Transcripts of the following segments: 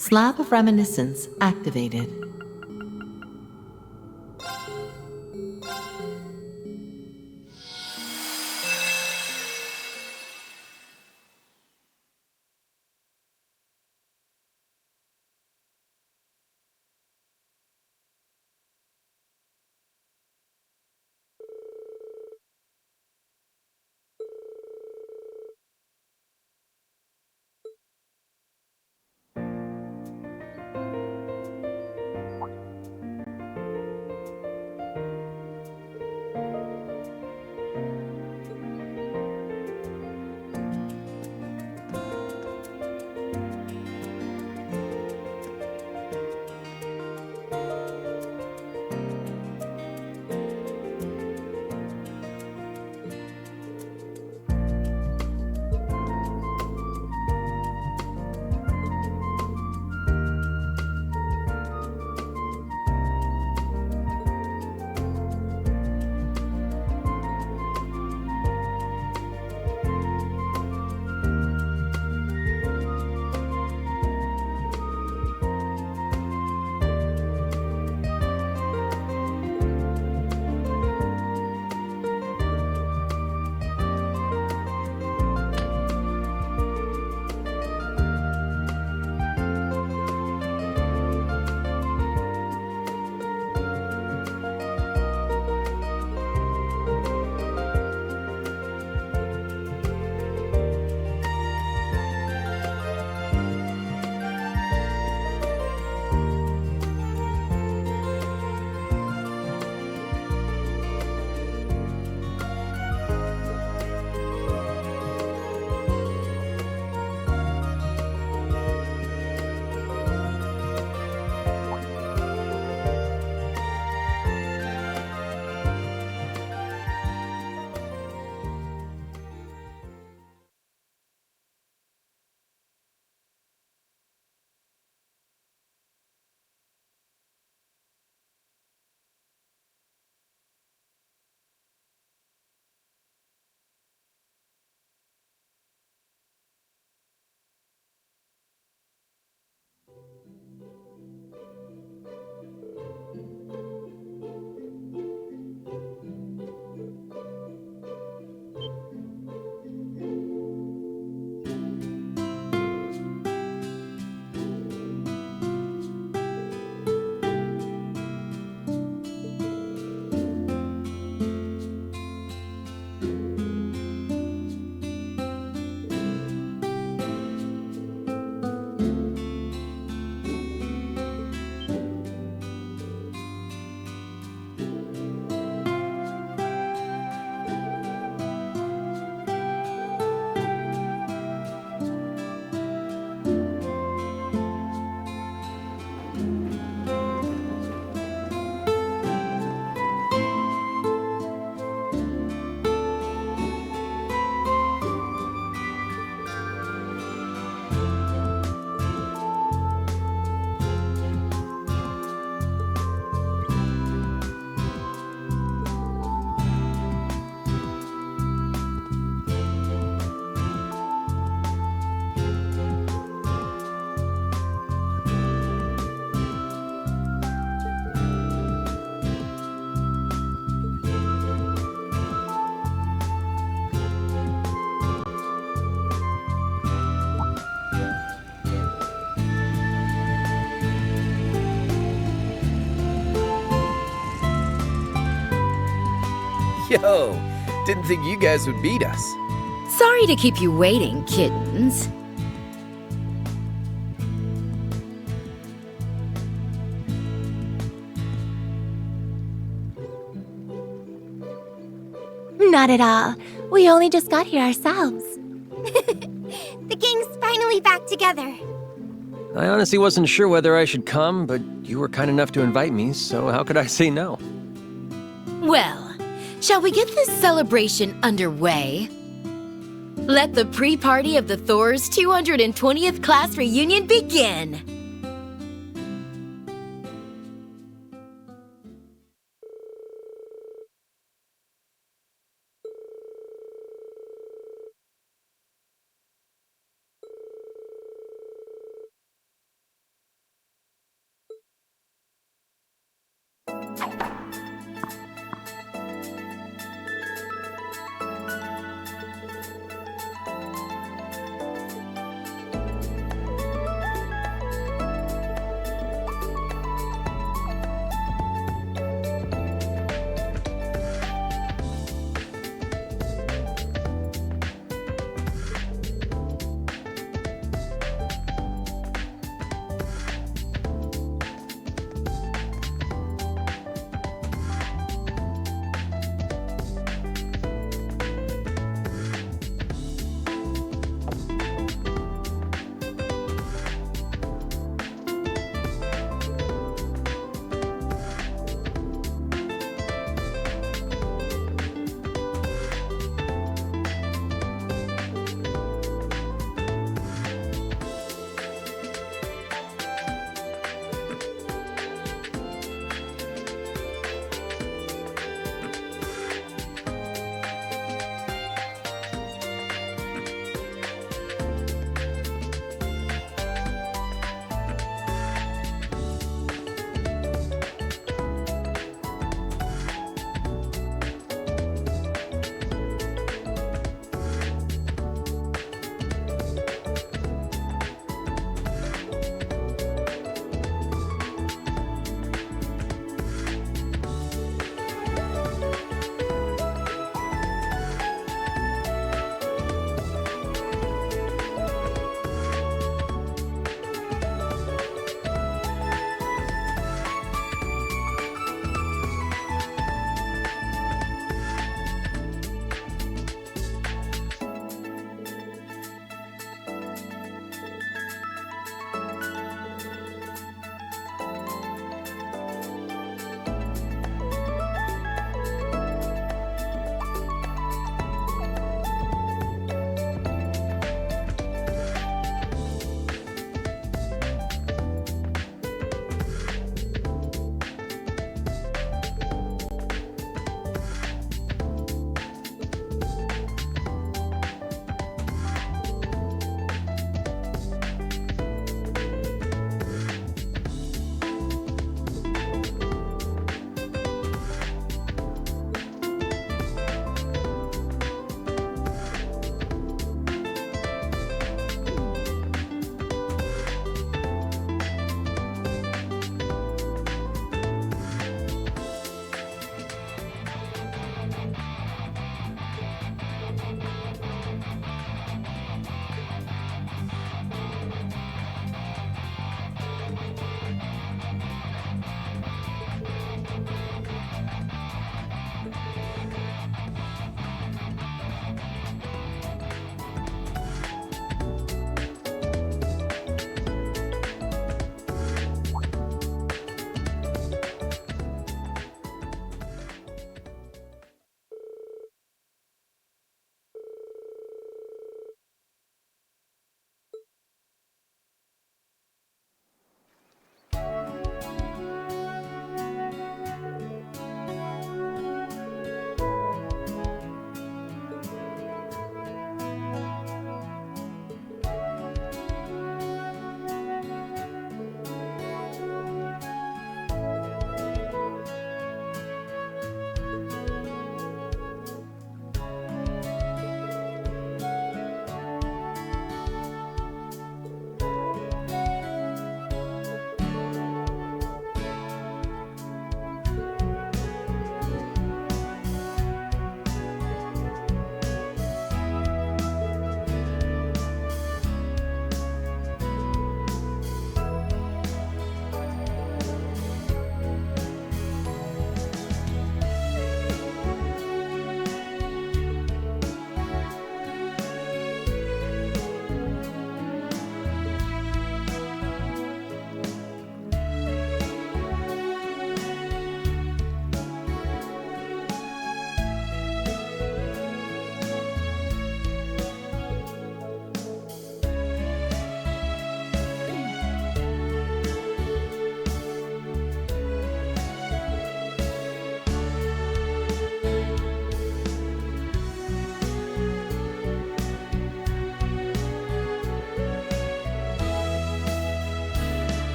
Slab of Reminiscence activated. Yo, didn't think you guys would beat us. Sorry to keep you waiting, kittens. Not at all. We only just got here ourselves. The gang's finally back together. I honestly wasn't sure whether I should come, but you were kind enough to invite me, so how could I say no? Well, shall we get this celebration underway? Let the pre-party of the Thor's 220th class reunion begin!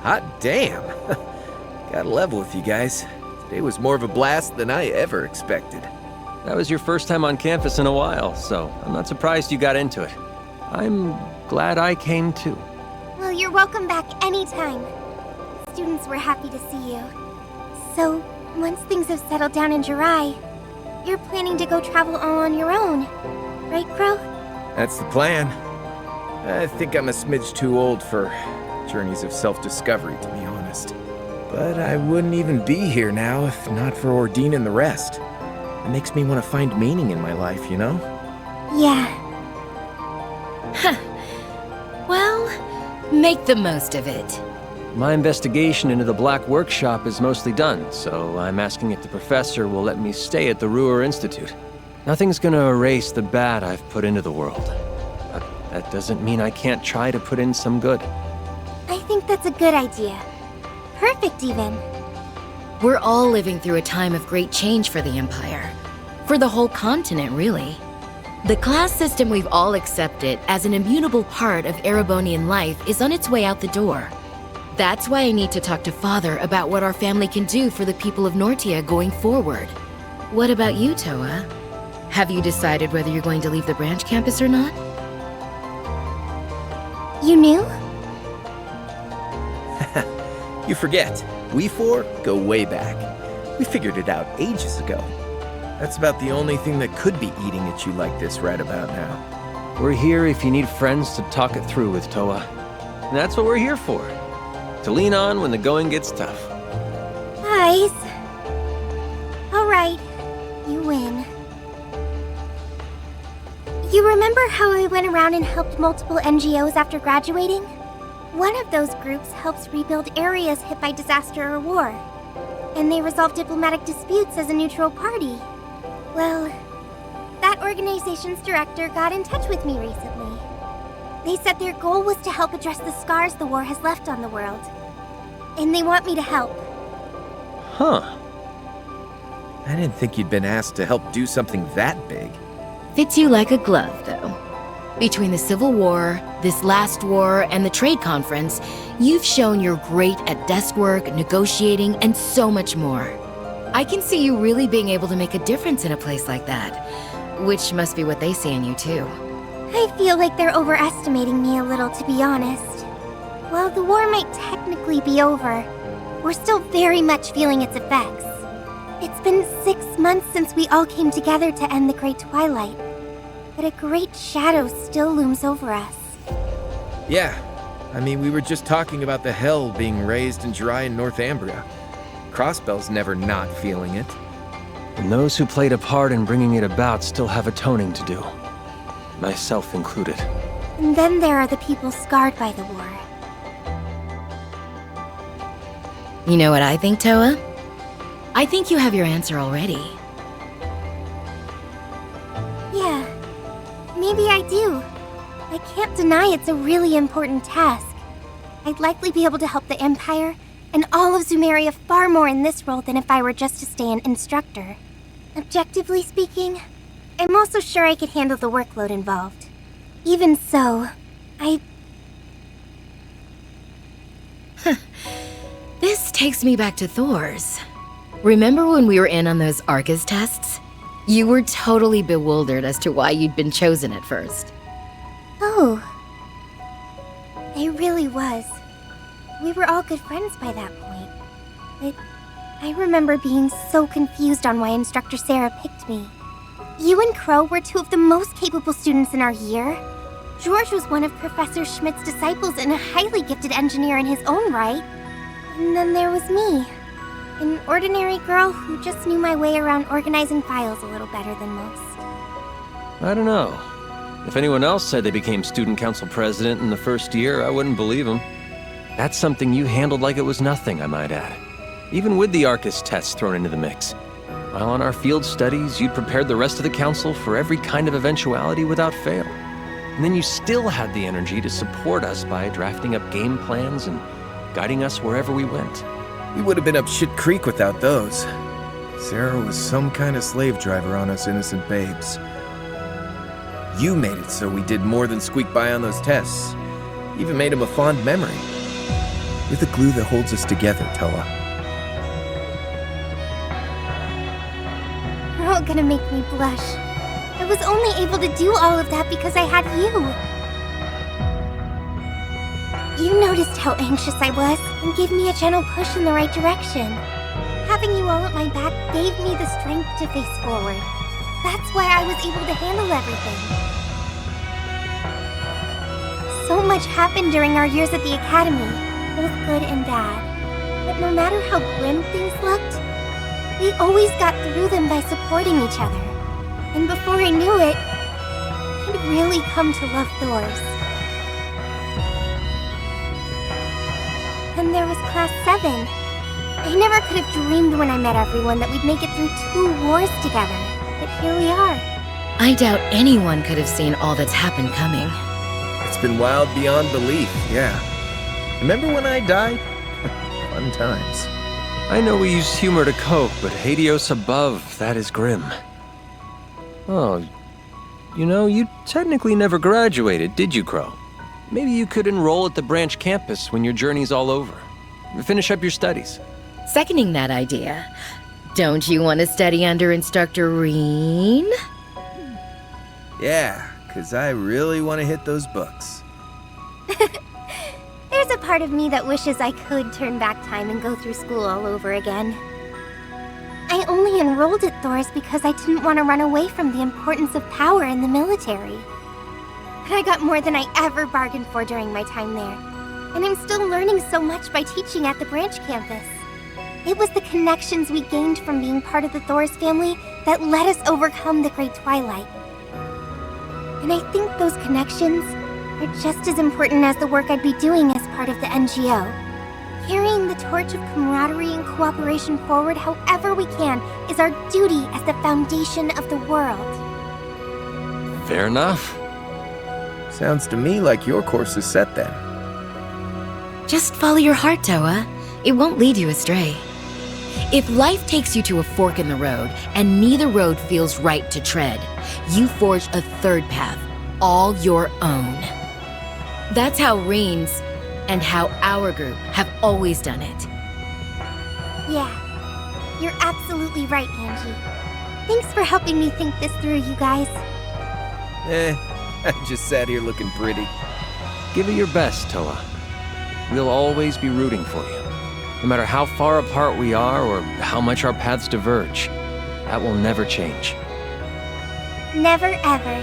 Hot damn. Gotta level with you guys. Today was more of a blast than I ever expected. That was your first time on campus in a while, so I'm not surprised you got into it. I'm glad I came too. Well, you're welcome back anytime. Students were happy to see you. So, once things have settled down in Jirai, you're planning to go travel all on your own, right, Crow? That's the plan. I think I'm a smidge too old for journeys of self-discovery, to be honest. But I wouldn't even be here now if not for Ordine and the rest. It makes me want to find meaning in my life, you know? Yeah. Well, make the most of it. My investigation into the Black Workshop is mostly done, so I'm asking if the professor will let me stay at the Ruhr Institute. Nothing's gonna erase the bad I've put into the world. But that doesn't mean I can't try to put in some good. I think that's a good idea. Perfect, even. We're all living through a time of great change for the Empire. For the whole continent, really. The class system we've all accepted as an immutable part of Erebonian life is on its way out the door. That's why I need to talk to Father about what our family can do for the people of Nortia going forward. What about you, Towa? Have you decided whether you're going to leave the branch campus or not? You knew? You forget, we four go way back. We figured it out ages ago. That's about the only thing that could be eating at you like this right about now. We're here if you need friends to talk it through with, Towa. And that's what we're here for. To lean on when the going gets tough. Guys. Alright, you win. You remember how I went around and helped multiple NGOs after graduating? One of those groups helps rebuild areas hit by disaster or war. And they resolve diplomatic disputes as a neutral party. Well, that organization's director got in touch with me recently. They said their goal was to help address the scars the war has left on the world. And they want me to help. Huh. I didn't think you'd been asked to help do something that big. Fits you like a glove, though. Between the Civil War, this last war, and the trade conference, you've shown you're great at desk work, negotiating, and so much more. I can see you really being able to make a difference in a place like that. Which must be what they see in you, too. I feel like they're overestimating me a little, to be honest. While the war might technically be over, we're still very much feeling its effects. It's been 6 months since we all came together to end the Great Twilight. But a great shadow still looms over us. Yeah, I mean, we were just talking about the hell being raised in Jirai and Northumbria. Crossbell's never not feeling it. And those who played a part in bringing it about still have atoning to do. Myself included. And then there are the people scarred by the war. You know what I think, Towa? I think you have your answer already. Yeah, maybe I do. I can't deny it's a really important task. I'd likely be able to help the Empire and all of Zumeria far more in this role than if I were just to stay an instructor. Objectively speaking, I'm also sure I could handle the workload involved. Even so, This takes me back to Thor's. Remember when we were in on those Arcus tests? You were totally bewildered as to why you'd been chosen at first. Oh. I really was. We were all good friends by that point. But I remember being so confused on why Instructor Sarah picked me. You and Crow were two of the most capable students in our year. George was one of Professor Schmidt's disciples and a highly gifted engineer in his own right. And then there was me. An ordinary girl who just knew my way around organizing files a little better than most. I don't know. If anyone else said they became student council president in the first year, I wouldn't believe them. That's something you handled like it was nothing, I might add. Even with the Arcus tests thrown into the mix. While on our field studies, you'd prepared the rest of the council for every kind of eventuality without fail. And then you still had the energy to support us by drafting up game plans and guiding us wherever we went. We would have been up shit creek without those. Sarah was some kind of slave driver on us innocent babes. You made it so we did more than squeak by on those tests. Even made him a fond memory. You're the glue that holds us together, Towa. You're all gonna make me blush. I was only able to do all of that because I had you. You noticed how anxious I was and gave me a gentle push in the right direction. Having you all at my back gave me the strength to face forward. That's why I was able to handle everything. So much happened during our years at the academy, both good and bad. But no matter how grim things looked, we always got through them by supporting each other. And before I knew it, I'd really come to love Thors. Then there was Class 7. I never could have dreamed when I met everyone that we'd make it through 2 wars together. But here we are. I doubt anyone could have seen all that's happened coming. It's been wild beyond belief, yeah. Remember when I died? Fun times. I know we use humor to cope, but Hades above, that is grim. Oh, you know, you technically never graduated, did you, Crow? Maybe you could enroll at the branch campus when your journey's all over. Finish up your studies. Seconding that idea. Don't you want to study under Instructor Reen? Yeah, 'cause I really want to hit those books. There's a part of me that wishes I could turn back time and go through school all over again. I only enrolled at Thors because I didn't want to run away from the importance of power in the military. But I got more than I ever bargained for during my time there. And I'm still learning so much by teaching at the branch campus. It was the connections we gained from being part of the Thors family that let us overcome the Great Twilight. And I think those connections are just as important as the work I'd be doing as part of the NGO. Carrying the torch of camaraderie and cooperation forward however we can is our duty as the foundation of the world. Fair enough. Sounds to me like your course is set then. Just follow your heart, Towa. It won't lead you astray. If life takes you to a fork in the road, and neither road feels right to tread, you forge a third path, all your own. That's how Reen's and how our group have always done it. Yeah, you're absolutely right, Angie. Thanks for helping me think this through, you guys. I just sat here looking pretty. Give it your best, Towa. We'll always be rooting for you. No matter how far apart we are or how much our paths diverge, that will never change. Never ever.